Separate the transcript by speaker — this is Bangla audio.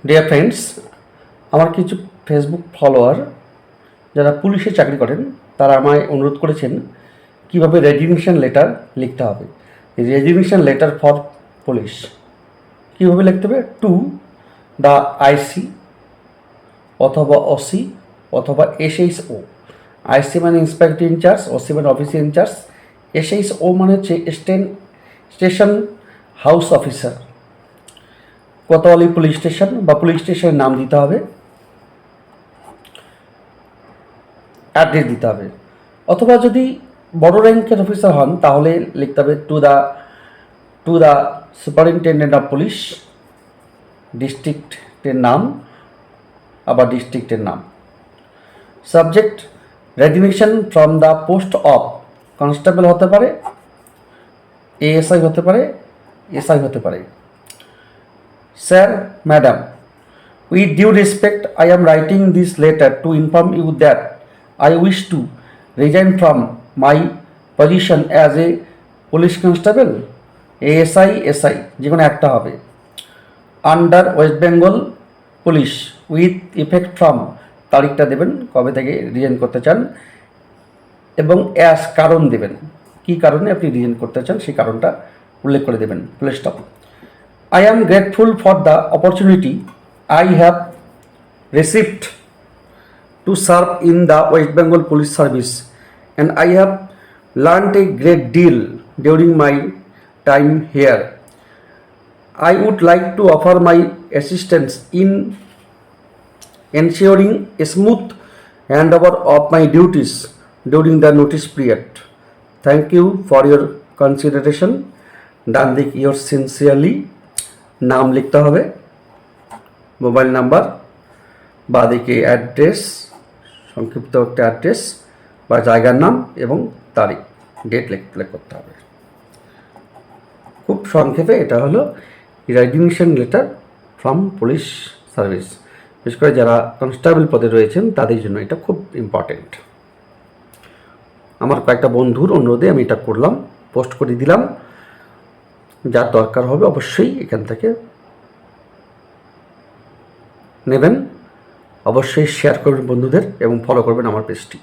Speaker 1: ডিয়ার ফ্রেন্ডস, আমার কিছু ফেসবুক ফলোয়ার যারা পুলিশে চাকরি করেন তারা আমায় অনুরোধ করেছেন কীভাবে রেজিগনেশন লেটার লিখতে হবে। রেজিগনেশন লেটার ফর পুলিশ কীভাবে লিখতে হবে? টু দ্য আইসি অথবা ওসি অথবা এসএইচও। আইসি মানে ইন্সপেক্টর ইনচার্জ, ওসি মানে অফিসার ইনচার্জ, এসএইচও মানে হচ্ছে station house officer. Kotwali police station বা পুলিশ স্টেশনের নাম দিতে হবে, অ্যাড্রেস দিতে হবে। অথবা যদি বড় র্যাঙ্কের অফিসার হন তাহলে লিখতে হবে to the superintendent of police, ডিস্ট্রিক্টের নাম, আবার ডিস্ট্রিক্টের নাম। Subject resignation from the post of constable হতে পারে, এএসআই হতে পারে, এসআই হতে পারে। Sir, madam, with due respect, I am writing this letter to inform you that I wish to resign from my position as a police constable, ASI, SI, যে কোনো একটা হবে, under West Bengal police with effect from, তারিখটা দেবেন কবে থেকে রিজাইন করতে চান, এবং অ্যাস কারণ দেবেন, কী কারণে আপনি রিজাইন করতে চান সেই কারণটা উল্লেখ করে দেবেন। Full stop. I am grateful for the opportunity I have received to serve in the West Bengal Police Service, and I have learned a great deal during my time here. I would like to offer my assistance in ensuring a smooth handover of my duties during the notice period. Thank you for your consideration. ডান দিক yours sincerely, নাম লিখতে হবে, মোবাইল নাম্বার, বাঁদিকে অ্যাড্রেস, সংক্ষিপ্ত একটা অ্যাড্রেস বা জায়গার নাম এবং তারিখ, ডেট লিখে করতে হবে। খুব সংক্ষেপে এটা হলো resignation letter from police service. বিশেষ করে যারা কনস্টেবল পদে রয়েছেন তাদের জন্য এটা খুব ইম্পর্টেন্ট। আমার কয়েকটা বন্ধুর অনুরোধে আমি এটা করলাম, পোস্ট করে দিলাম। যার দরকার হবে অবশ্যই এখান থেকে নেবেন, অবশ্যই শেয়ার করবেন বন্ধুদের এবং ফলো করবেন আমার পেজটি।